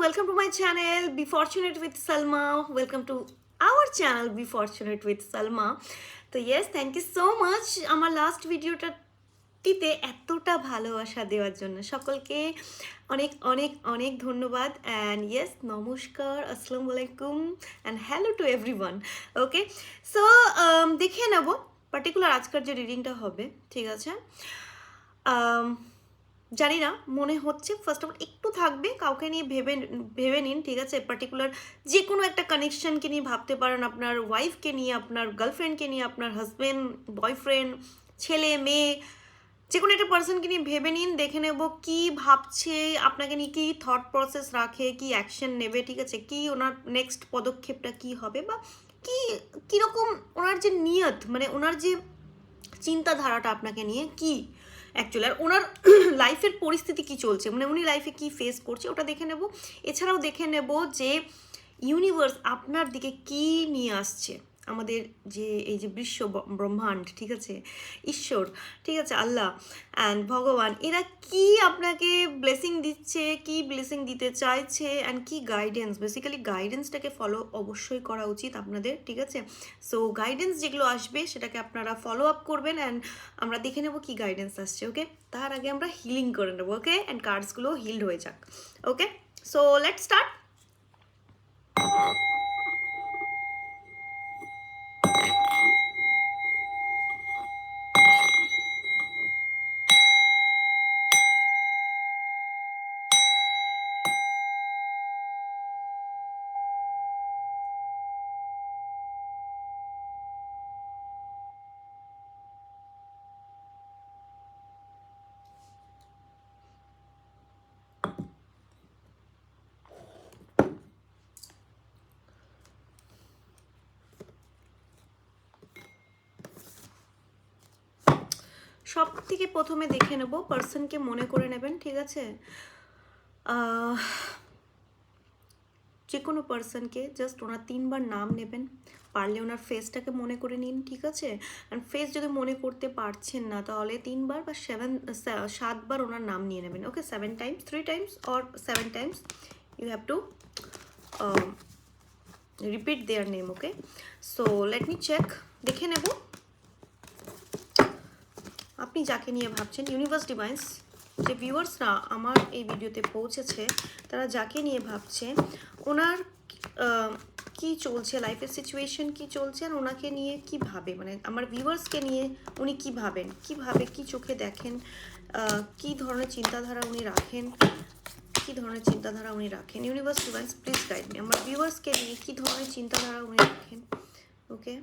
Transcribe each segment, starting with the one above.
welcome to my channel Be Fortunate with Salma. Welcome to our channel Be Fortunate with Salma. তো yes, thank you so much আমার last ভিডিওটা টিতে এতটা ভালোবাসা দেওয়ার জন্য সকলকে অনেক অনেক অনেক ধন্যবাদ। অ্যান্ড ইয়েস, নমস্কার, আসসালামু আলাইকুম and hello to everyone. Okay, so দেখে নেব পার্টিকুলার আজকের যে রিডিংটা হবে, ঠিক আছে। জানি না, মনে হচ্ছে ফার্স্ট অফ অল একটু থাকবে, কাউকে নিয়ে ভেবে নিন, ঠিক আছে। পার্টিকুলার যে কোনো একটা কানেকশনকে নিয়ে ভাবতে পারেন, আপনার ওয়াইফকে নিয়ে, আপনার গার্লফ্রেন্ডকে নিয়ে, আপনার হাজব্যান্ড, বয়ফ্রেন্ড, ছেলে মেয়ে, যে কোনো একটা পার্সনকে নিয়ে ভেবে নিন। দেখে নেব কি ভাবছে, আপনাকে নিয়ে কী থট প্রসেস রাখে, কি অ্যাকশন নেবে, ঠিক আছে, কি ওনার নেক্সট পদক্ষেপটা কি হবে, বা কি কীরকম ওনার যে নিয়ত, মানে ওনার যে চিন্তাধারাটা আপনাকে নিয়ে কি অ্যাকচুয়ালি, আর ওনার লাইফের পরিস্থিতি কি চলছে, মানে উনি লাইফে কি ফেস করছে, ওটা দেখে নেব। এছাড়াও দেখে নেব যে ইউনিভার্স আপনার দিকে কি নিয়ে আসছে, আমাদের যে এই যে বিশ্ব ব্রহ্মাণ্ড, ঠিক আছে, ঈশ্বর, ঠিক আছে, আল্লাহ অ্যান্ড ভগবান, এরা কি আপনাকে ব্লেসিং দিচ্ছে, কি ব্লেসিং দিতে চাইছে, অ্যান্ড কি গাইডেন্স। বেসিক্যালি গাইডেন্সটাকে ফলো অবশ্যই করা উচিত আপনাদের, ঠিক আছে। সো গাইডেন্স যেগুলো আসবে সেটাকে আপনারা ফলো আপ করবেন, অ্যান্ড আমরা দেখে নেব কি গাইডেন্স আসছে। ওকে, তার আগে আমরা হিলিং করে নেবো, ওকে, অ্যান্ড কার্ডসগুলো হিলড হয়ে যাক। ওকে, সো লেটস স্টার্ট। সব থেকে প্রথমে দেখে নেব, পার্সনকে মনে করে নেবেন, ঠিক আছে। যে কোনো পার্সনকে জাস্ট ওনার 3বার নাম নেবেন, পারলে ওনার ফেসটাকে মনে করে নিন, ঠিক আছে। অ্যান্ড ফেস যদি মনে করতে পারছেন না, তাহলে 3বার বা 7বার ওনার নাম নিয়ে নেবেন। Okay, 7 times, 3 times or 7 times you have to repeat their name. Okay, so let me check. দেখে নেব আপনি যাকে নিয়ে ভাবছেন। ইউনিভার্স ডিভাইন্স, যে ভিউয়ার্সরা আমার এই ভিডিওতে পৌঁছেছে, তারা যাকে নিয়ে ভাবছে, ওনার কি চলছে, লাইফের সিচুয়েশন কি চলছে, আর ওনাকে নিয়ে কি ভাবে, মানে আমার ভিউয়ার্সকে নিয়ে উনি কি ভাবেন, কিভাবে, কি চোখে দেখেন, কি ধরনের চিন্তাধারা উনি রাখেন, কি ধরনের চিন্তাধারা উনি রাখেন। ইউনিভার্স ডিভাইন্স, প্লিজ গাইড মি, আমার ভিউয়ার্সকে নিয়ে কি ধরনের চিন্তাধারা উনি রাখেন। ওকে,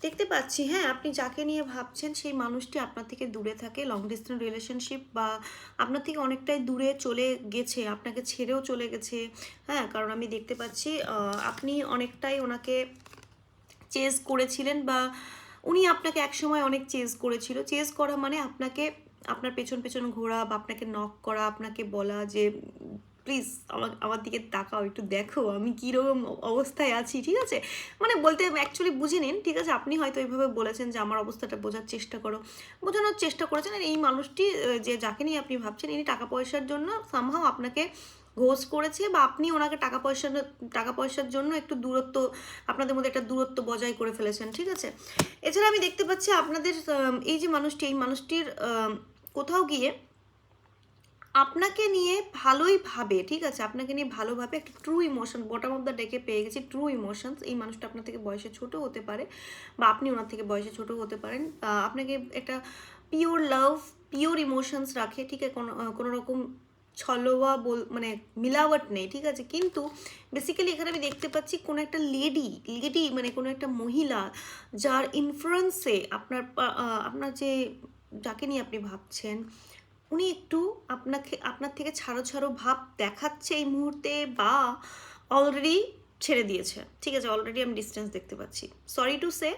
দেখতে পাচ্ছি, হ্যাঁ, আপনি যাকে নিয়ে ভাবছেন সেই মানুষটি আপনার থেকে দূরে থাকে, লং ডিস্টেন্স রিলেশনশিপ, বা আপনার থেকে অনেকটাই দূরে চলে গেছে, আপনাকে ছেড়েও চলে গেছে। হ্যাঁ, কারণ আমি দেখতে পাচ্ছি আপনি অনেকটাই ওনাকে চেজ করেছিলেন, বা উনি আপনাকে একসময় অনেক চেজ করেছিল। চেজ করা মানে আপনাকে, আপনার পেছন পেছন ঘোরা, বা আপনাকে নক করা, আপনাকে বলা যে প্লিজ আমার দিকে তাকাও, একটু দেখো আমি কীরকম অবস্থায় আছি, ঠিক আছে। মানে বলতে অ্যাকচুয়ালি বুঝে নিন, ঠিক আছে। আপনি হয়তো এইভাবে বলেছেন যে আমার অবস্থাটা বোঝার চেষ্টা করো, বোঝানোর চেষ্টা করেছেন। আর এই মানুষটি, যে যাকে নিয়ে আপনি ভাবছেন, ইনি টাকা পয়সার জন্য সামহাও আপনাকে ঘোষ করেছে, বা আপনি ওনাকে টাকা পয়সার জন্য একটু দূরত্ব, আপনাদের মধ্যে একটা দূরত্ব বজায় করে ফেলেছেন, ঠিক আছে। এছাড়া আমি দেখতে পাচ্ছি আপনাদের এই যে মানুষটি, এই মানুষটির কোথাও গিয়ে আপনাকে নিয়ে ভালোই ভাবে, ঠিক আছে, আপনাকে নিয়ে ভালোভাবে, একটা true emotion, bottom of the ডেকে পেয়ে গেছি, ট্রু ইমোশনস। এই মানুষটা আপনার থেকে বয়সে ছোট হতে পারে, বা আপনি ওনার থেকে বয়সে ছোট হতে পারেন। আপনাকে একটা পিওর লাভ, পিওর ইমোশনস রাখে, ঠিক আছে, কোনো রকম ছলোয়া মানে মিলাওয়াট নেই, ঠিক আছে। কিন্তু বেসিক্যালি এখানে আমি দেখতে পাচ্ছি কোনো একটা লেডি মানে কোনো একটা মহিলা, যার ইনফ্লুয়েন্সে আপনার যে যাকে নিয়ে আপনি ভাবছেন, উনি একটু আপনার থেকে ছাড়ো ছাড়ো ভাব দেখাচ্ছে এই মুহূর্তে, বা অলরেডি ছেড়ে দিয়েছে, ঠিক আছে। অলরেডি আমি ডিস্টেন্স দেখতে পাচ্ছি, sorry to say.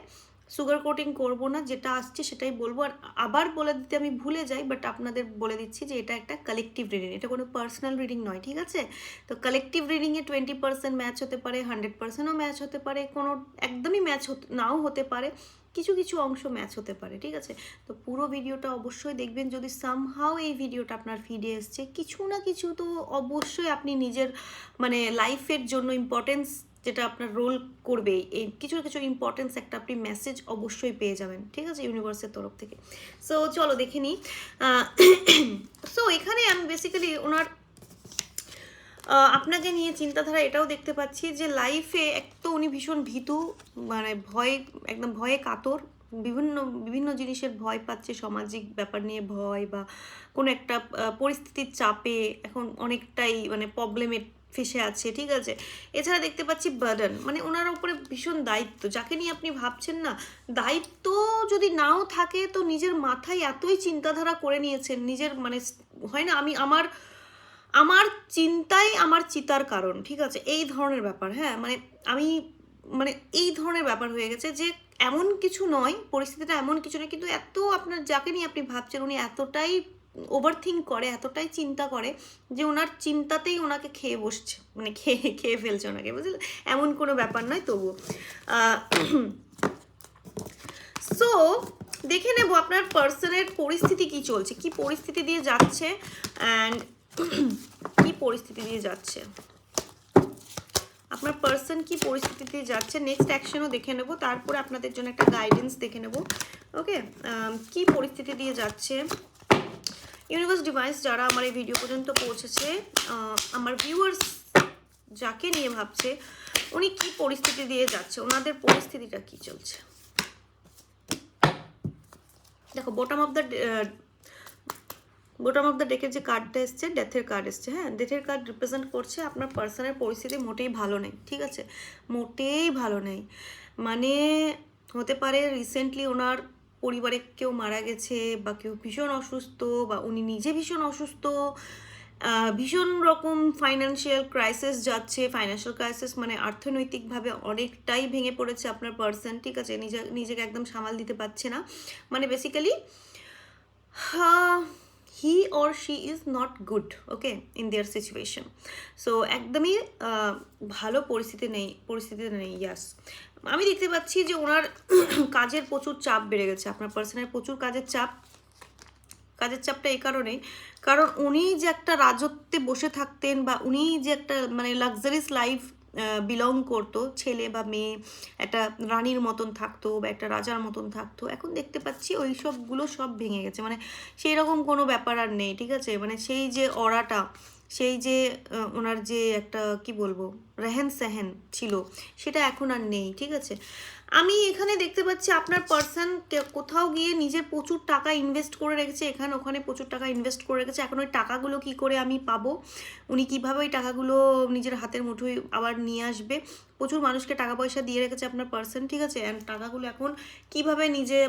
Sugar coating করবো না, যেটা আসছে সেটাই বলবো। আর আবার বলে দিতে আমি ভুলে যাই, বাট আপনাদের বলে দিচ্ছি যে এটা একটা কালেকটিভ রিডিং, এটা কোনো পার্সোনাল রিডিং নয়, ঠিক আছে? তো কালেকটিভ রিডিংয়ে 20% ম্যাচ হতে পারে, 100%ও ম্যাচ হতে পারে, কোনো একদমই ম্যাচ নাও হতে পারে, কিছু কিছু অংশ ম্যাচ হতে পারে, ঠিক আছে? তো পুরো ভিডিওটা অবশ্যই দেখবেন। যদি সামহাও এই ভিডিওটা আপনার ফিডে এসছে, কিছু না কিছু তো অবশ্যই আপনি নিজের মানে লাইফের জন্য ইম্পর্টেন্স যেটা আপনার রোল করবে, এই কিছু না কিছু ইম্পর্টেন্স একটা আপনি মেসেজ অবশ্যই পেয়ে যাবেন, ঠিক আছে, ইউনিভার্সের তরফ থেকে। সো চলো দেখে নিই। সো এখানে আমি বেসিক্যালি ওনার আপনাকে নিয়ে চিন্তাধারা এটাও দেখতে পাচ্ছি যে লাইফে এক তো উনি ভীষণ ভীতু, মানে ভয়, একদম ভয়ে কাতর, বিভিন্ন বিভিন্ন জিনিসের ভয় পাচ্ছে, সামাজিক ব্যাপার নিয়ে ভয় বা কোনো একটা পরিস্থিতির চাপে এখন অনেকটাই মানে প্রবলেমে ফেসে আছে, ঠিক আছে? এছাড়া দেখতে পাচ্ছি বার্ডেন, মানে ওনার উপরে ভীষণ দায়িত্ব, যাকে নিয়ে আপনি ভাবছেন না, দায়িত্ব যদি নাও থাকে তো নিজের মাথায় এতই চিন্তাধারা করে নিয়েছেন, নিজের মানে হয় না আমি আমার আমার চিন্তাই আমার চিতার কারণ, ঠিক আছে, এই ধরনের ব্যাপার। হ্যাঁ, মানে আমি মানে এই ধরনের ব্যাপার হয়ে গেছে যে এমন কিছু নয়, পরিস্থিতিটা এমন কিছু নয়, কিন্তু এত আপনার যাকে নিয়ে আপনি ভাবছেন উনি এতটাই ওভার থিঙ্ক করে, এতটাই চিন্তা করে যে ওনার চিন্তাতেই ওনাকে খেয়ে বসছে, মানে খেয়ে খেয়ে ফেলছে ওনাকে, বুঝলেন? এমন কোনো ব্যাপার নয় তবু। সো দেখে নেব আপনার পার্সনের পরিস্থিতি কি চলছে, কি পরিস্থিতি দিয়ে যাচ্ছে, অ্যান্ড কি পরিস্থিতি দিয়ে যাচ্ছে আপনার পার্সন, কি পরিস্থিতি দিয়ে যাচ্ছে, নেক্সট অ্যাকশনও দেখে নেব, তারপরে আপনাদের জন্য একটা গাইডেন্স দেখে নেব। ওকে, কি পরিস্থিতি দিয়ে যাচ্ছে ইউনিভার্স ডিভাইস, যারা আমার এই ভিডিও পর্যন্ত পৌঁছেছে, আমার ভিউয়ার্স যাকে নিয়ে ভাবছে উনি কি পরিস্থিতি দিয়ে যাচ্ছে, ওনাদের পরিস্থিতিটা কি চলছে। দেখো বটম অফ দ্য ডেকের যে কার্ডটা এসছে, ডেথের কার্ড এসছে। হ্যাঁ, ডেথের কার্ড রিপ্রেজেন্ট করছে আপনার পার্সনের পরিস্থিতি মোটেই ভালো নেই, ঠিক আছে, মোটেই ভালো নেই। মানে হতে পারে রিসেন্টলি ওনার পরিবারে কেউ মারা গেছে, বা কেউ ভীষণ অসুস্থ, বা উনি নিজে ভীষণ অসুস্থ, ভীষণ রকম ফাইন্যান্সিয়াল ক্রাইসিস যাচ্ছে। ফাইন্যান্সিয়াল ক্রাইসিস মানে অর্থনৈতিকভাবে অনেকটাই ভেঙে পড়েছে আপনার পার্সন, ঠিক আছে, নিজেকে একদম সামাল দিতে পারছে না, মানে basically he or she is not good, okay, in their situation. So একদমই ভালো পরিস্থিতিতে নেই ইয়াস। আমি দেখতে পাচ্ছি যে ওনার কাজের প্রচুর চাপ বেড়ে গেছে, আপনার পার্সনের প্রচুর কাজের চাপটা এই কারণে, কারণ উনি যে একটা রাজত্বে বসে থাকতেন, বা উনি যে একটা মানে লাক্সারিয়াস লাইফ বিলং করতো, ছেলে বা মেয়ে একটা রানীর মতন থাকতো বা একটা রাজার মতন থাকতো, এখন দেখতে পাচ্ছি ওই সবগুলো সব ভেঙে গেছে, মানে সেই রকম কোনো ব্যাপার আর নেই, ঠিক আছে, মানে সেই যে অরাটা, সেই যে ওনার যে একটা কি বলবো রেহেন সেহেন ছিল, সেটা এখন আর নেই, ঠিক আছে। আমি এখানে দেখতে পাচ্ছি আপনার পার্সন কোথাও গিয়ে নিজের প্রচুর টাকা ইনভেস্ট করে রেখেছে, এখানে ওখানে প্রচুর টাকা ইনভেস্ট করে রেখেছে, এখন ওই টাকাগুলো কি করে আমি পাবো, উনি কিভাবে ওই টাকাগুলো নিজের হাতের মুঠোয় আবার নিয়ে আসবে, প্রচুর মানুষকে টাকা পয়সা দিয়ে রেখেছে আপনার পার্সন, ঠিক আছে, অ্যান্ড টাকাগুলো এখন কিভাবে নিজে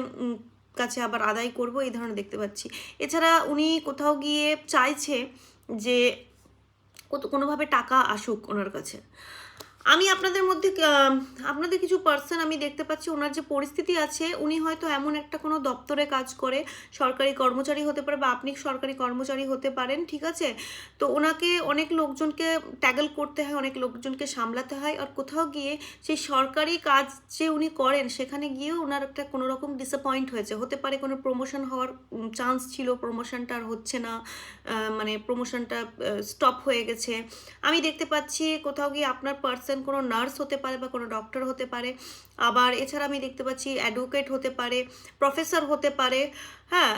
কাছে আবার আদায় করব, এই ধরনের দেখতে পাচ্ছি। এছাড়া উনি কোথাও গিয়ে চাইছে যে কোনোভাবে টাকা আসুক ওনার কাছে। আমি আপনাদের কিছু পার্সন আমি দেখতে পাচ্ছি, ওনার যে পরিস্থিতি আছে, উনি হয়তো এমন একটা কোনো দপ্তরে কাজ করে, সরকারি কর্মচারী হতে পারে, বা আপনি সরকারি কর্মচারী হতে পারেন, ঠিক আছে। তো ওনাকে অনেক লোকজনকে ট্যাগল করতে হয়, অনেক লোকজনকে সামলাতে হয়, আর কোথাও গিয়ে সেই সরকারি কাজ যে উনি করেন সেখানে গিয়েও ওনার একটা কোনো রকম ডিসঅ্যাপয়েন্ট হয়েছে, হতে পারে কোনো প্রমোশন হওয়ার চান্স ছিল, প্রমোশনটা আর হচ্ছে না, মানে প্রমোশনটা স্টপ হয়ে গেছে। আমি দেখতে পাচ্ছি কোথাও গিয়ে আপনার পার্সন কোনো নার্স হতে পারে বা কোনো ডক্টর হতে পারে, আবার এছাড়া আমি দেখতে পাচ্ছি অ্যাডভোকেট হতে পারে, প্রফেসর হতে পারে, হ্যাঁ,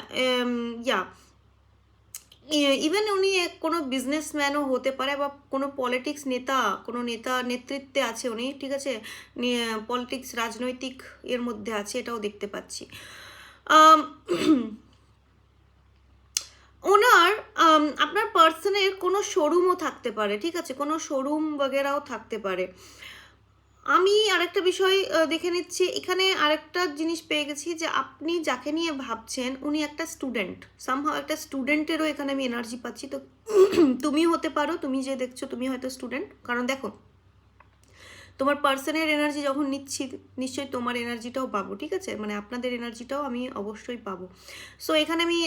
ইভেন উনি কোনো বিজনেসম্যানও হতে পারে, বা কোনো পলিটিক্স নেতা, কোনো নেতৃত্বে আছে উনি, ঠিক আছে, পলিটিক্স রাজনৈতিক এর মধ্যে আছে, এটাও দেখতে পাচ্ছি। ওনার আপনার পার্সনের কোনো শোরুমও থাকতে পারে, ঠিক আছে, কোনো শোরুম বগেরাও থাকতে পারে। আমি আরেকটা বিষয় দেখে নিচ্ছি, এখানে আরেকটা জিনিস পেয়ে গেছি যে আপনি যাকে নিয়ে ভাবছেন উনি একটা স্টুডেন্ট, সামহাও একটা স্টুডেন্টেরও এখানে আমি এনার্জি পাচ্ছি। তো তুমি হতে পারো, তুমি যে দেখছো তুমি হয়তো স্টুডেন্ট, কারণ দেখো তোমার পার্সনের এনার্জি যখন নিচ্ছি নিশ্চয়ই তোমার এনার্জিটাও পাবো, ঠিক আছে, মানে আপনাদের এনার্জিটাও আমি অবশ্যই পাবো। সো এখানে আমি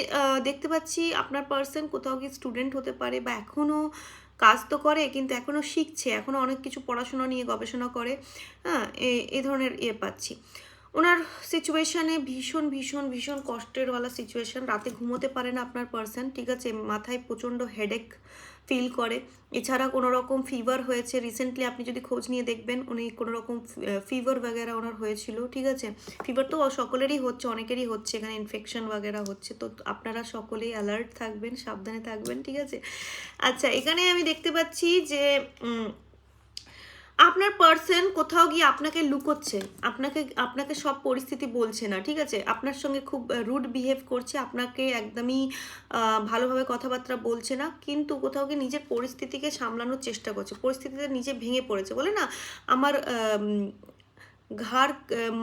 দেখতে পাচ্ছি আপনার পার্সন কোথাও কি স্টুডেন্ট হতে পারে, বা এখনও কাজ তো করে কিন্তু এখনও শিখছে, এখনও অনেক কিছু পড়াশোনা নিয়ে গবেষণা করে, হ্যাঁ, এই ধরনের পাচ্ছি। ওনার সিচুয়েশানে ভীষণ ভীষণ ভীষণ কষ্টেরওয়ালা সিচুয়েশান, রাতে ঘুমোতে পারে না আপনার পার্সন, ঠিক আছে, মাথায় প্রচণ্ড হেডেক ফিল করে। এছাড়া কোনো রকম ফিভার হয়েছে রিসেন্টলি, আপনি যদি খোঁজ নিয়ে দেখবেন উনি কোনো রকম ফিভার বাগেরা ওনার হয়েছিল, ঠিক আছে। ফিভার তো সকলেরই হচ্ছে, অনেকেরই হচ্ছে, এখানে ইনফেকশন বাগেরা হচ্ছে, তো আপনারা সকলেই অ্যালার্ট থাকবেন, সাবধানে থাকবেন, ঠিক আছে। আচ্ছা, এখানে আমি দেখতে পাচ্ছি যে আপনার পার্সন কোথাও গিয়ে আপনাকে লুকোচ্ছে, আপনাকে আপনাকে সব পরিস্থিতি বলছে না, ঠিক আছে, আপনার সঙ্গে খুব রুড বিহেভ করছে, আপনাকে একদমই ভালোভাবে কথাবার্তা বলছে না, কিন্তু কোথাও গিয়ে নিজের পরিস্থিতিকে সামলানোর চেষ্টা করছে, পরিস্থিতিতে নিজে ভেঙে পড়েছে, বলে না আমার ঘাড়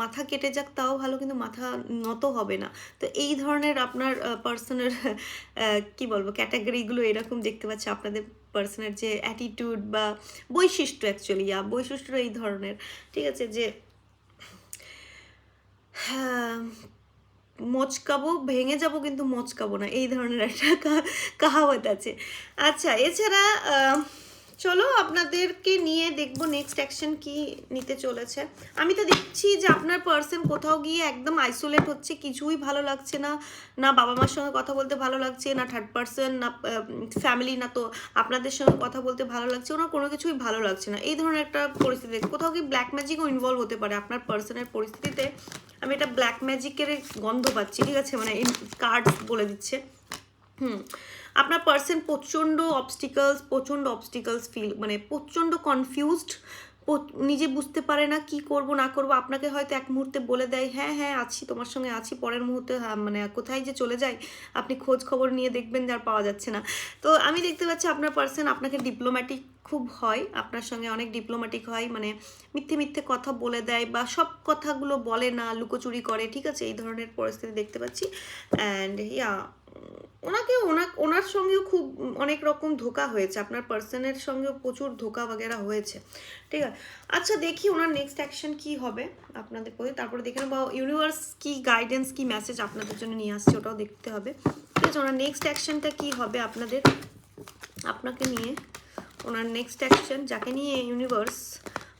মাথা কেটে যাক তাও ভালো, কিন্তু মাথা নত হবে না। তো এই ধরনের আপনার পার্সনের কি বলবো ক্যাটাগরিগুলো এরকম দেখতে পাচ্ছি, আপনাদের পার্সনের যে অ্যাটিটিউড বা বৈশিষ্ট্য, অ্যাকচুয়ালি বৈশিষ্ট্য এই ধরনের, ঠিক আছে, যে হ্যাঁ মচকাবো, ভেঙে যাব কিন্তু মচকাবো না, এই ধরনের একটা কাহাওয়াত আছে। আচ্ছা, এছাড়া চলো আপনাদেরকে নিয়ে দেখবো নেক্সট অ্যাকশন কি নিতে চলেছে। আমি তো দেখছি যে আপনার পার্সন কোথাও গিয়ে একদম আইসোলেট হচ্ছে, কিছুই ভালো লাগছে না, না বাবা মার সঙ্গে কথা বলতে ভালো লাগছে, না থার্ড পার্সন, না ফ্যামিলি, না তো আপনাদের সঙ্গে কথা বলতে ভালো লাগছে, ওনার কোনো কিছুই ভালো লাগছে না, এই ধরনের একটা পরিস্থিতি। কোথাও কি ব্ল্যাক ম্যাজিকও ইনভলভ হতে পারে আপনার পার্সনের পরিস্থিতিতে, আমি এটা ব্ল্যাক ম্যাজিকের গন্ধ পাচ্ছি, ঠিক আছে, মানে এই কার্ড বলে দিচ্ছে। আপনার পার্সন প্রচণ্ড অবস্টিকলস ফিল, মানে প্রচণ্ড কনফিউজড, নিজে বুঝতে পারে না কি করব না করব। আপনাকে হয়তো এক মুহূর্তে বলে দেয় হ্যাঁ হ্যাঁ আছি, তোমার সঙ্গে আছি, পরের মুহূর্তে মানে কোথায় যে চলে যায়, আপনি খোঁজ খবর নিয়ে দেখবেন যার পাওয়া যাচ্ছে না। তো আমি দেখতে পাচ্ছি আপনার পার্সন আপনাকে ডিপ্লোম্যাটিক খুব হয়, আপনার সঙ্গে অনেক ডিপ্লোম্যাটিক হয়, মানে মিথ্যে মিথ্যে কথা বলে দেয় বা সব কথাগুলো বলে না, লুকোচুরি করে, ঠিক আছে, এই ধরনের পরিস্থিতি দেখতে পাচ্ছি। অ্যান্ড ওনার সঙ্গেও খুব অনেক রকম ধোঁকা হয়েছে, আপনার পার্সনের সঙ্গেও প্রচুর ধোঁকা বগেরা হয়েছে, ঠিক আছে। আচ্ছা, দেখি ওনার নেক্সট অ্যাকশন কি হবে আপনাদের প্রতি, তারপরে দেখে নেবো ইউনিভার্স কি গাইডেন্স, কি মেসেজ আপনাদের জন্য নিয়ে আসছে, ওটাও দেখতে হবে, ঠিক আছে। ওনার নেক্সট অ্যাকশনটা কি হবে আপনাকে নিয়ে, ওনার নেক্সট অ্যাকশন যাকে নিয়ে ইউনিভার্স,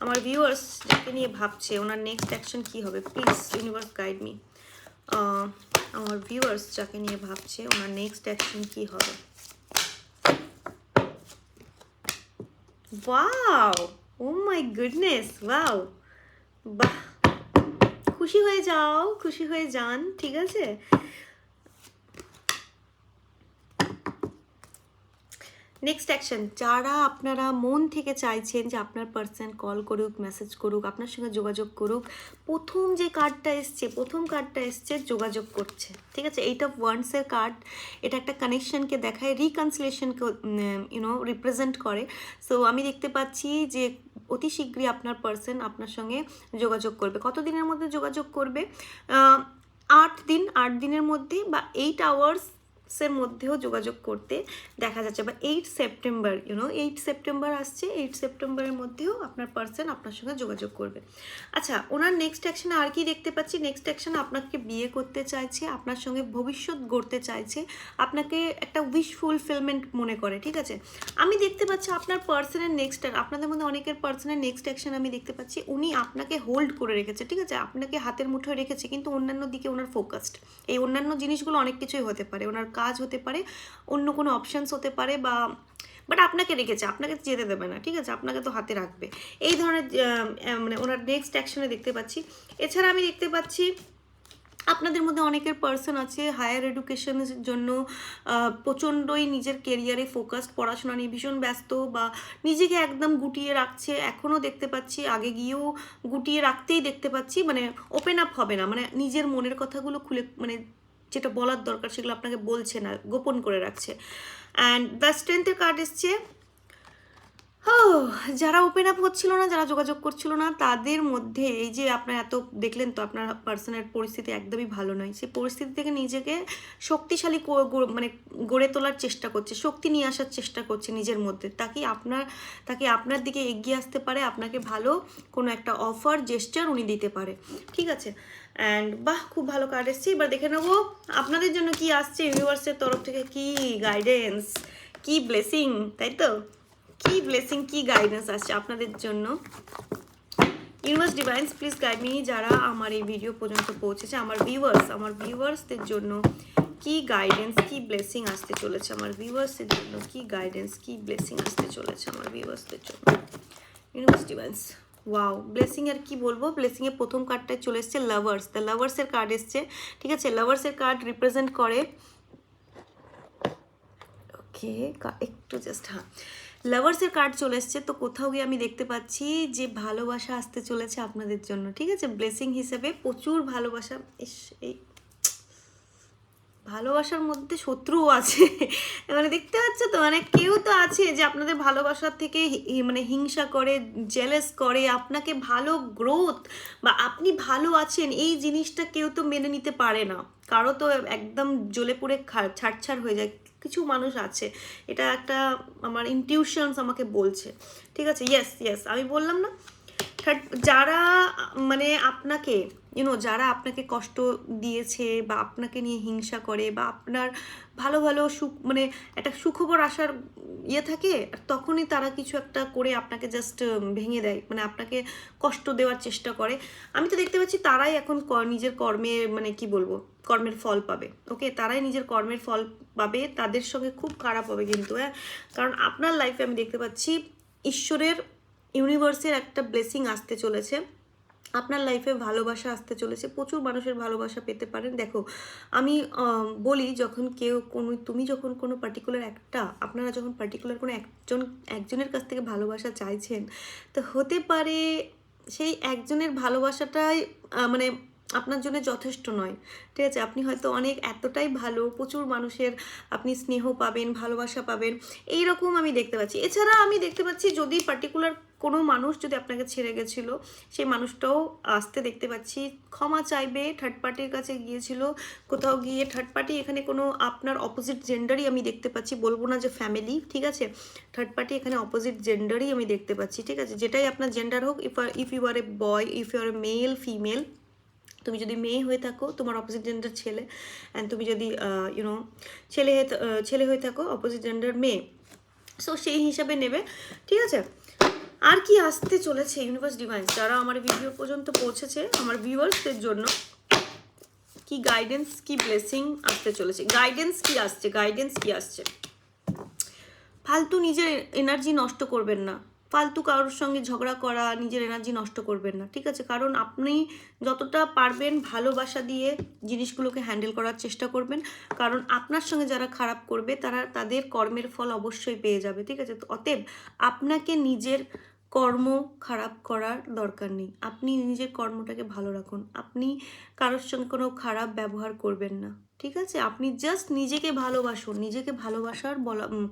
আমার ভিউয়ার্স যাকে নিয়ে ভাবছে, ওনার নেক্সট অ্যাকশন কি হবে, প্লিজ ইউনিভার্স গাইড মি। আমার ভিউয়ার্স যাকে নিয়ে ভাবছে ওনার নেক্সট অ্যাকশন কি হবে। Wow, oh my goodness, wow, বাহ, খুশি হয়ে যাও, খুশি হয়ে যান, ঠিক আছে। নেক্সট অ্যাকশন, যারা আপনারা মন থেকে চাইছেন যে আপনার পার্সন কল করুক, মেসেজ করুক, আপনার সঙ্গে যোগাযোগ করুক, প্রথম কার্ডটা এসছে যোগাযোগ করছে, ঠিক আছে, এইট অফ ওয়ান্ডসের কার্ড, এটা একটা কানেকশনকে দেখায়, রিকনসিলেশনকে রিপ্রেজেন্ট করে। সো আমি দেখতে পাচ্ছি যে অতি শীঘ্রই আপনার পার্সন আপনার সঙ্গে যোগাযোগ করবে। কতদিনের মধ্যে যোগাযোগ করবে? 8 দিনের মধ্যে বা 8 আওয়ার্স এর মধ্যেও যোগাযোগ করতে দেখা যাচ্ছে, বা 8 সেপ্টেম্বর 8 সেপ্টেম্বর আসছে, 8 সেপ্টেম্বরের মধ্যেও আপনার পার্সন আপনার সঙ্গে যোগাযোগ করবে। আচ্ছা, ওনার নেক্সট অ্যাকশনে আর কি দেখতে পাচ্ছি, নেক্সট অ্যাকশনে আপনাকে বিয়ে করতে চাইছে, আপনার সঙ্গে ভবিষ্যৎ গড়তে চাইছে, আপনাকে একটা উইশ ফুলফিলমেন্ট মনে করে, ঠিক আছে। আমি দেখতে পাচ্ছি আপনার পার্সনের আপনাদের মধ্যে অনেকের পার্সনের নেক্সট অ্যাকশন আমি দেখতে পাচ্ছি, উনি আপনাকে হোল্ড করে রেখেছে, ঠিক আছে, আপনাকে হাতের মুঠোয় রেখেছে, কিন্তু অন্যান্য দিকে ওনার ফোকাসড। এই অন্যান্য জিনিসগুলো অনেক কিছুই হতে পারে, ওনার কাজ হতে পারে, অন্য কোনো অপশানস হতে পারে, বাট আপনাকে রেখেছে, আপনাকে যেতে দেবে না, ঠিক আছে, আপনাকে তো হাতে রাখবে, এই ধরনের মানে ওনার নেক্সট অ্যাকশনে দেখতে পাচ্ছি। এছাড়া আমি দেখতে পাচ্ছি আপনাদের মধ্যে অনেকের পার্সন আছে হায়ার এডুকেশনের জন্য প্রচণ্ডই নিজের কেরিয়ারে ফোকাসড, পড়াশোনা নিয়ে ভীষণ ব্যস্ত, বা নিজেকে একদম গুটিয়ে রাখছে, এখনও দেখতে পাচ্ছি, আগে গিয়েও গুটিয়ে রাখতেই দেখতে পাচ্ছি, মানে ওপেন আপ হবে না, মানে নিজের মনের কথাগুলো খুলে, মানে যেটা বলার দরকার সেগুলো আপনাকে বলছে না, গোপন করে রাখছে। অ্যান্ড দ্য স্ট্রেংথের কার্ড এসছে, ও যারা ওপেন আপ হচ্ছিল না, যারা যোগাযোগ করছিল না, তাদের মধ্যে এই যে আপনার এত দেখলেন তো আপনার পার্সোনাল পরিস্থিতি একদমই ভালো নয়, সেই পরিস্থিতি থেকে নিজেকে শক্তিশালী মানে গড়ে তোলার চেষ্টা করছে, শক্তি নিয়ে আসার চেষ্টা করছে নিজের মধ্যে, তাকে আপনার দিকে এগিয়ে আসতে পারে, আপনাকে ভালো কোনো একটা অফার জেস্চার উনি দিতে পারে। ঠিক আছে, অ্যান্ড বাহ, খুব ভালো কার্ড এসছে। এবার দেখে নেবো আপনাদের জন্য কি আসছে ইউনিভার্সের তরফ থেকে, কি গাইডেন্স, কি ব্লেসিং, তাই তো, কি ব্লেসিং, কি গাইডেন্স আসছে আপনাদের জন্য। ইউনিভার্স ডিভাইন্স প্লিজ গাইড মি, যারা আমার এই ভিডিও পর্যন্ত পৌঁছেছে, আমার ভিউয়ার্সদের জন্য কি গাইডেন্স, কি ব্লেসিং আসতে চলেছে আমার ভিউয়ার্সদের জন্য, কি গাইডেন্স, কি ব্লেসিং আসতে চলেছে আমার ভিউয়ার্সদের জন্য। ইউনিভার্স ডিভাইন্স, ওয়াও, ব্লেসিং এর কি বলবো, ব্লেসিং এর প্রথম কার্ডটাই চলে এসছে লাভার্স, দ্য লাভার্সের কার্ড এসছে। ঠিক আছে, লাভার্সের কার্ড রিপ্রেজেন্ট করে, ওকে একটু জাস্ট, হ্যাঁ, লাভার্সের কার্ড চলে এসছে। তো কোথাও গিয়ে আমি দেখতে পাচ্ছি যে ভালোবাসা আসতে চলেছে আপনাদের জন্য। ঠিক আছে, ব্লেসিং হিসেবে প্রচুর ভালোবাসা। এই ভালোবাসার মধ্যে শত্রুও আছে মানে দেখতে পাচ্ছ তো, মানে কেউ তো আছে যে আপনাদের ভালোবাসার থেকে মানে হিংসা করে, জেলাস করে, আপনাকে ভালো গ্রোথ বা আপনি ভালো আছেন এই জিনিসটা কেউ তো মেনে নিতে পারে না, কারো তো একদম জ্বলে পুড়ে ছাড়ছাড় হয়ে যায়। কিছু মানুষ আছে, এটা একটা আমার ইনটিউশনস আমাকে বলছে। ঠিক আছে, ইয়েস ইয়েস, আমি বললাম না, যারা মানে আপনাকে যারা আপনাকে কষ্ট দিয়েছে বা আপনাকে নিয়ে হিংসা করে বা আপনার ভালো ভালো সুখ মানে একটা সুখবর আসার থাকে, আর তখনই তারা কিছু একটা করে আপনাকে জাস্ট ভেঙে দেয়, মানে আপনাকে কষ্ট দেওয়ার চেষ্টা করে। আমি তো দেখতে পাচ্ছি তারাই এখন নিজের কর্মের মানে কি বলবো, কর্মের ফল পাবে। ওকে, তারাই নিজের কর্মের ফল পাবে, তাদের সঙ্গে খুব খারাপ হবে কিন্তু, হ্যাঁ, কারণ আপনার লাইফে আমি দেখতে পাচ্ছি ঈশ্বরের, ইউনিভার্সের একটা ব্লেসিং আসতে চলেছে, আপনার লাইফে ভালোবাসা আসতে চলেছে, প্রচুর মানুষের ভালোবাসা পেতে পারেন। দেখো, আমি বলি, যখন তুমি যখন কোনো পার্টিকুলার আপনারা যখন পার্টিকুলার কোনো একজনের কাছ থেকে ভালোবাসা চাইছেন, তো হতে পারে সেই একজনের ভালোবাসাটাই মানে আপনার জন্য যথেষ্ট নয়। ঠিক আছে, আপনি হয়তো এতটাই ভালো, প্রচুর মানুষের আপনি স্নেহ পাবেন, ভালোবাসা পাবেন, এইরকম আমি দেখতে পাচ্ছি। এছাড়া আমি দেখতে পাচ্ছি যদি পার্টিকুলার কোনো মানুষ যদি আপনাকে ছেড়ে গেছিলো, সেই মানুষটাও আসতে দেখতে পাচ্ছি, ক্ষমা চাইবে, থার্ড পার্টির কাছে গিয়েছিল কোথাও গিয়ে, থার্ড পার্টি এখানে কোনো আপনার অপোজিট জেন্ডারই আমি দেখতে পাচ্ছি, বলবো না যে ফ্যামিলি। ঠিক আছে, থার্ড পার্টি এখানে অপোজিট জেন্ডারই আমি দেখতে পাচ্ছি। ঠিক আছে, যেটাই আপনার জেন্ডার হোক, if you are a boy, if you are a male, female, তুমি যদি মেয়ে হয়ে থাকো, তোমার অপোজিট জেন্ডার ছেলে, অ্যান্ড তুমি যদি ছেলে হয়ে থাকো, অপোজিট জেন্ডার মেয়ে, সো সেই হিসাবে নেবে। ঠিক আছে, আর কি আসতে চলেছে ইউনিভার্স ডিভাইন্স, যারা আমার ভিডিও পর্যন্ত পৌঁছেছে, আমার ভিউয়ার্সদের জন্য কি গাইডেন্স, কি ব্লেসিং আসতে চলেছে, গাইডেন্স কি আসছে, গাইডেন্স কি আসছে। ফালতু নিজের এনার্জি নষ্ট করবেন না, ফালতু কারোর সঙ্গে ঝগড়া করা, নিজের এনার্জি নষ্ট করবেন না। ঠিক আছে, কারণ আপনি যতটা পারবেন ভালোবাসা দিয়ে জিনিসগুলোকে হ্যান্ডেল করার চেষ্টা করবেন, কারণ আপনার সঙ্গে যারা খারাপ করবে তারা তাদের কর্মের ফল অবশ্যই পেয়ে যাবে। ঠিক আছে, তো অতএব আপনাকে নিজের কর্ম খারাপ করার দরকার নেই, আপনি নিজের কর্মটাকে ভালো রাখুন, আপনি কারোর সঙ্গে কোনো খারাপ ব্যবহার করবেন না। ঠিক আছে, আপনি জাস্ট নিজেকে ভালোবাসুন, নিজেকে ভালোবাসার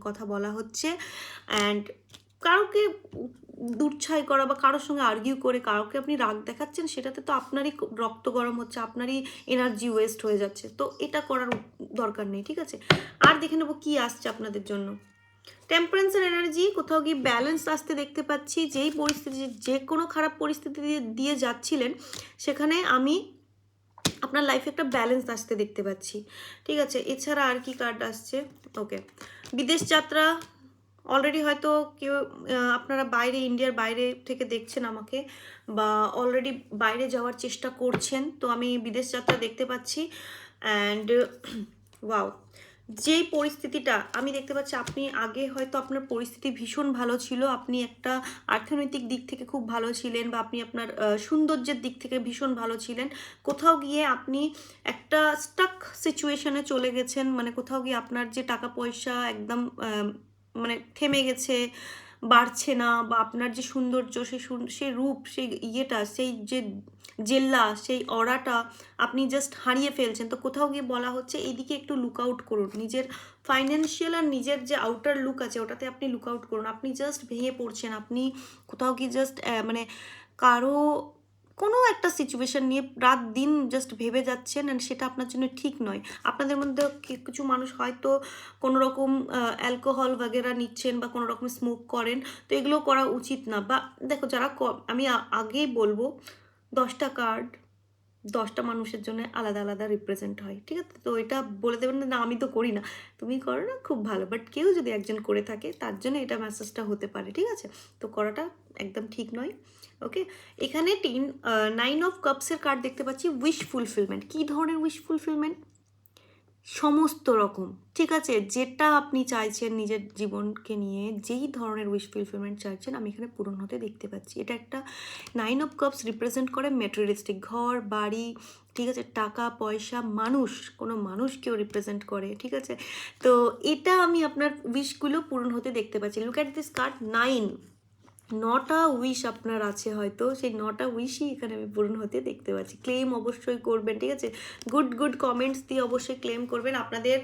কথা বলা হচ্ছে। অ্যান্ড কাউকে দুচ্ছাই করা বা কারোর সঙ্গে আর্গিউ করে কাউকে আপনি রাগ দেখাচ্ছেন, সেটাতে তো আপনারই রক্ত গরম হচ্ছে, আপনারই এনার্জি ওয়েস্ট হয়ে যাচ্ছে, তো এটা করার দরকার নেই। ঠিক আছে, আর দেখে নেবো কি আসছে আপনাদের জন্য। টেম্পারেন্সের এনার্জি, কোথাও গিয়ে ব্যালেন্স আসতে দেখতে পাচ্ছি, যেই পরিস্থিতি, যে কোনো খারাপ পরিস্থিতি দিয়ে যাচ্ছিলেন, সেখানে আমি আপনার লাইফে একটা ব্যালেন্স আসতে দেখতে পাচ্ছি। ঠিক আছে, এছাড়া আর কি কার্ড আসছে, ওকে, বিদেশ যাত্রা, অলরেডি হয়তো কেউ আপনারা বাইরে, ইন্ডিয়ার বাইরে থেকে দেখছেন আমাকে, বা অলরেডি বাইরে যাওয়ার চেষ্টা করছেন, তো আমি বিদেশ যাত্রা দেখতে পাচ্ছি। অ্যান্ড ওয়াও, যেই পরিস্থিতিটা আমি দেখতে পাচ্ছি, আপনি আগে হয়তো আপনার পরিস্থিতি ভীষণ ভালো ছিল, আপনি একটা অর্থনৈতিক দিক থেকে খুব ভালো ছিলেন, বা আপনি আপনার সৌন্দর্যের দিক থেকে ভীষণ ভালো ছিলেন, কোথাও গিয়ে আপনি একটা স্টাক সিচুয়েশনে চলে গেছেন, মানে কোথাও গিয়ে আপনার যে টাকা পয়সা একদম মানে থেমে গেছে, বাড়ছে না, বা আপনার যে সৌন্দর্য, সেই রূপ, সেই ইয়েটা, সেই যে জেল্লা, সেই অরাটা আপনি জাস্ট হারিয়ে ফেলছেন। তো কোথাও গিয়ে বলা হচ্ছে এইদিকে একটু লুক আউট করুন, নিজের ফাইন্যান্সিয়াল আর নিজের যে আউটার লুক আছে ওটাতে আপনি লুক আউট করুন। আপনি জাস্ট ভেঙে পড়ছেন, আপনি কোথাও গিয়ে জাস্ট মানে কারো কোনো একটা সিচুয়েশন নিয়ে রাত দিন জাস্ট ভেবে যাচ্ছেন, অ্যান্ড সেটা আপনার জন্য ঠিক নয়। আপনাদের মধ্যে কিছু মানুষ হয়তো কোনো রকম অ্যালকোহল বাগেরা নিচ্ছেন বা কোনো রকম স্মোক করেন, তো এগুলো করা উচিত না। বা দেখো যারা আমি আগেই বলবো 10টা কার্ড 10টা মানুষের জন্য আলাদা আলাদা রিপ্রেজেন্ট হয়, ঠিক আছে? তো এটা বলে দেবেন না আমি তো করি না, তুমি করো না, খুব ভালো, বাট কেউ যদি একজন করে থাকে তার জন্য এটা মেসেজটা হতে পারে, ঠিক আছে? তো করাটা একদম ঠিক নয়। ওকে, এখানে 9 অফ কাপসের কার্ড দেখতে পাচ্ছি, উইশ ফুলফিলমেন্ট। কী ধরনের উইশ ফুলফিলমেন্ট? সমস্ত রকম, ঠিক আছে, যেটা আপনি চাইছেন নিজের জীবনকে নিয়ে, যেই ধরনের উইশ ফুলফিলমেন্ট চাইছেন আমি এখানে পূরণ হতে দেখতে পাচ্ছি। এটা একটা 9 অফ কাপস রিপ্রেজেন্ট করে ম্যাটেরিয়ালিস্টিক, ঘর বাড়ি, ঠিক আছে, টাকা পয়সা, মানুষ, কোনো মানুষকেও রিপ্রেজেন্ট করে, ঠিক আছে? তো এটা আমি আপনার উইশগুলো পূরণ হতে দেখতে পাচ্ছি। লুক অ্যাট দিস কার্ড 9, 9টা উইশ আপনার আছে, হয়তো সেই 9টা উইশই এখানে আমি পূরণ হতে দেখতে পাচ্ছি। ক্লেম অবশ্যই করবেন, ঠিক আছে? গুড কমেন্টস দিয়ে অবশ্যই ক্লেম করবেন। আপনাদের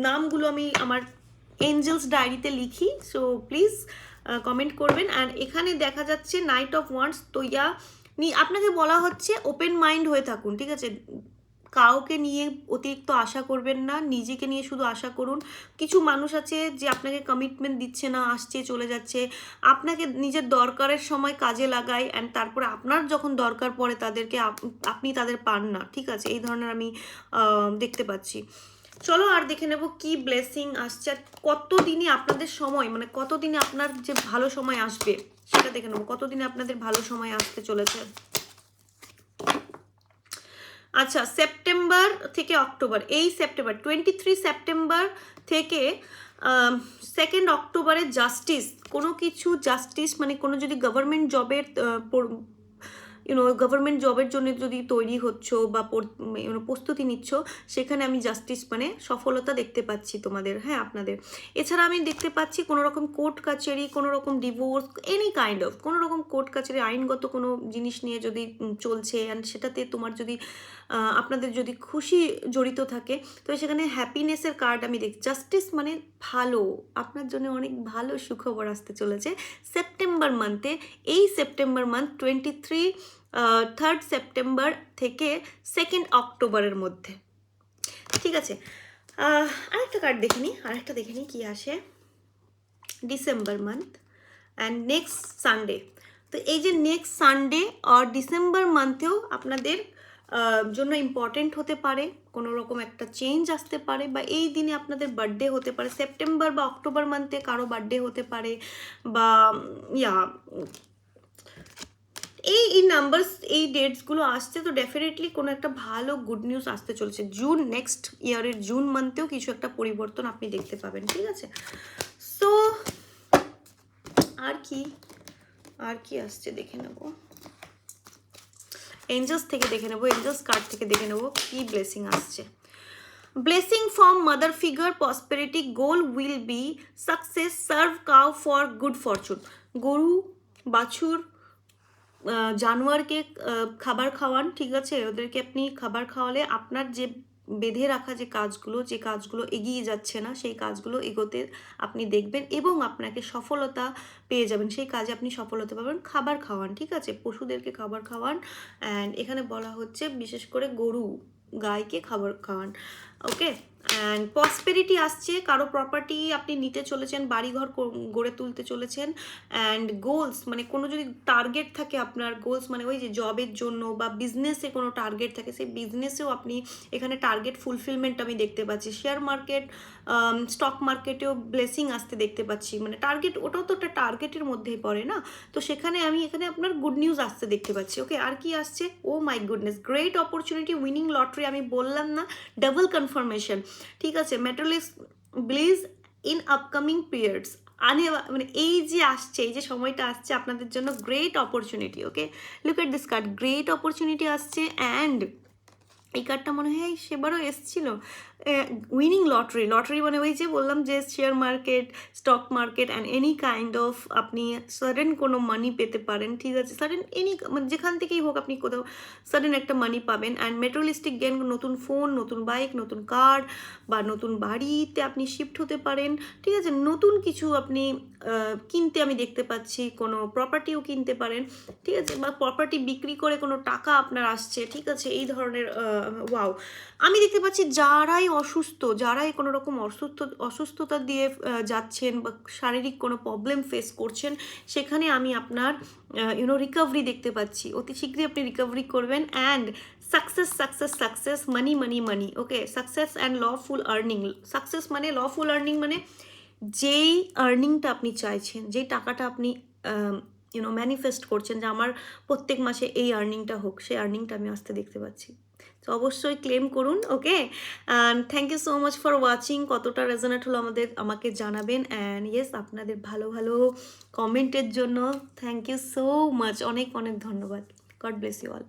নামগুলো আমি আমার এঞ্জেলস ডায়েরিতে লিখি, সো প্লিজ কমেন্ট করবেন। অ্যান্ড এখানে দেখা যাচ্ছে নাইট অফ ওয়ান্ডস। তো আপনাকে বলা হচ্ছে ওপেন মাইন্ড হয়ে থাকুন, ঠিক আছে? কাউকে নিয়ে অতিরিক্ত আশা করবেন না, নিজেকে নিয়ে শুধু আশা করুন। কিছু মানুষ আছে যে আপনাকে কমিটমেন্ট দিচ্ছে না, আসছে চলে যাচ্ছে, আপনাকে নিজের দরকারের সময় কাজে লাগায়, অ্যান্ড তারপরে আপনার যখন দরকার পড়ে তাদেরকে আপনি তাদের পান না, ঠিক আছে? এই ধরনের আমি দেখতে পাচ্ছি। চলো আর দেখে নেব কি ব্লেসিং আসছে, আর কতদিনই আপনাদের সময়, মানে কতদিনে আপনার যে ভালো সময় আসবে সেটা দেখে নেবো, কতদিনে আপনাদের ভালো সময় আসতে চলেছে। আচ্ছা, সেপ্টেম্বর থেকে অক্টোবর, এই সেপ্টেম্বর 23 সেপ্টেম্বর থেকে 2 অক্টোবরে জাস্টিস, কোনো কিছু জাস্টিস, মানে কোনো যদি গভর্নমেন্ট জবের গভর্নমেন্ট জবের জন্য যদি তৈরি হচ্ছ বা প্রস্তুতি নিচ্ছ, সেখানে আমি জাস্টিস মানে সফলতা দেখতে পাচ্ছি তোমাদের, হ্যাঁ আপনাদের। এছাড়া আমি দেখতে পাচ্ছি কোনো রকম কোর্ট কাছারি, কোনো রকম ডিভোর্স, এনি কাইন্ড অফ কোনো রকম কোর্ট কাছারি, আইনগত কোনো জিনিস নিয়ে যদি চলছে, অ্যান্ড সেটাতে তোমার যদি আপনাদের যদি খুশি জড়িত থাকে, তো সেখানে হ্যাপিনেসের কার্ড আমি দেখি। জাস্টিস মানে ভালো, আপনার জন্য অনেক ভালো সুখবর আসতে চলেছে সেপ্টেম্বর মান্থে। এই সেপ্টেম্বর মান্থ 3rd সেপ্টেম্বর থেকে 2 অক্টোবরের মধ্যে, ঠিক আছে? আরেকটা কার্ড দেখে নিই, আরেকটা দেখে নিই কী আসে। December month and next Sunday. তো এই যে নেক্সট সানডে আর ডিসেম্বর মান্থেও আপনাদের জন্য ইম্পর্টেন্ট হতে পারে, কোনো রকম একটা চেঞ্জ আসতে পারে, বা এই দিনে আপনাদের বার্থডে হতে পারে। সেপ্টেম্বর বা অক্টোবর মান্থে কারো বার্থডে হতে পারে, বা এই নাম্বারস, এই ডেটসগুলো আসছে, তো ডেফিনেটলি কোনো একটা ভালো গুড নিউজ আসতে চলেছে। নেক্সট ইয়ারের জুন মান্থেও কিছু একটা পরিবর্তন আপনি দেখতে পাবেন, ঠিক আছে? সো আর কি আসছে দেখে নেব, এঞ্জেলস থেকে দেখে নেব, এঞ্জেলস কার্ড থেকে দেখে নেব কি ব্লেসিং আসছে। Blessing from mother figure, prosperity, goal will be success, serve cow for good Fortune. গরু, বাছুর, জানোয়ারকে খাবার খাওয়ান, ঠিক আছে? ওদেরকে আপনি খাবার খাওয়ালে আপনার যে বেঁধে রাখা যে কাজগুলো এগিয়ে যাচ্ছে না, সেই কাজগুলো এগোতে আপনি দেখবেন, এবং আপনাকে সফলতা পেয়ে যাবেন, সেই কাজে আপনি সফলতা পাবেন। খাবার খাওয়ান, ঠিক আছে? পশুদেরকে খাবার খাওয়ান, অ্যান্ড এখানে বলা হচ্ছে বিশেষ করে গাইকে খাবার খাওয়ান, ওকে? অ্যান্ড প্রসপেরিটি আসছে, কারো প্রপার্টি আপনি নিতে চলেছেন, বাড়িঘর গড়ে তুলতে চলেছেন। অ্যান্ড গোলস, মানে কোনো যদি টার্গেট থাকে আপনার, গোলস মানে ওই যে জবের জন্য বা বিজনেসে কোনো টার্গেট থাকে, সেই বিজনেসেও আপনি এখানে টার্গেট ফুলফিলমেন্ট আমি দেখতে পাচ্ছি। শেয়ার মার্কেট, স্টক মার্কেটেও ব্লেসিং আসতে দেখতে পাচ্ছি, মানে টার্গেট, ওটাও তো একটা টার্গেটের মধ্যেই পড়ে না, তো সেখানে আমি এখানে আপনার গুড নিউজ আসতে দেখতে পাচ্ছি, ওকে? আর কি আসছে? Oh my goodness, great opportunity, winning lottery, আমি বললাম না, ডাবল কনফার্মেশন, ঠিক আছে? Materialist bliss in upcoming periods, মানে এই যে আসছে, এই যে সময়টা আসছে আপনাদের জন্য great opportunity, okay? Look at this card, great opportunity আসছে। অ্যান্ড এই কার্ডটা মনে হয় সেবারও এসছিল, উইনিং লটারি। লটারি মানে ওই যে বললাম যে share market, stock market and any kind of আপনি সাডেন কোনো মানি পেতে পারেন, ঠিক আছে? সাডেন এনি মানে যেখান থেকেই হোক আপনি কোথাও সাডেন একটা মানি পাবেন। অ্যান্ড মেটেরিয়ালিস্টিক গেন, নতুন ফোন, নতুন বাইক, নতুন কার বা নতুন বাড়িতে আপনি শিফট হতে পারেন, ঠিক আছে? নতুন কিছু আপনি কিনতে আমি দেখতে পাচ্ছি, কোনো প্রপার্টিও কিনতে পারেন, ঠিক আছে? বা প্রপার্টি বিক্রি করে কোনো টাকা আপনার আসছে, ঠিক আছে? এই ধরনের ওয়াও। আমি দেখতে পাচ্ছি যারাই অসুস্থ, যারাই কোনো রকম অসুস্থতা দিয়ে যাচ্ছেন বা শারীরিক কোনো প্রবলেম ফেস করছেন, সেখানে আমি আপনার রিকভারি দেখতে পাচ্ছি। অতি শীঘ্রই আপনি রিকভারি করবেন। And success success success, money money money, okay? Success and lawful earning. Success মানে লফুল আর্নিং মানে যেই আর্নিংটা আপনি চাইছেন, যেই টাকাটা আপনি ম্যানিফেস্ট করছেন যে আমার প্রত্যেক মাসে এই আর্নিংটা হোক, সেই আর্নিংটা আমি আসতে দেখতে পাচ্ছি। তো অবশ্যই ক্লেম করুন, okay? And thank you so much for watching. কতটা রেজোনেট হলো আমাকে জানাবেন। অ্যান্ড ইয়েস, আপনাদের ভালো ভালো কমেন্টের জন্য থ্যাংক ইউ সো মাচ, অনেক অনেক ধন্যবাদ। God bless you all.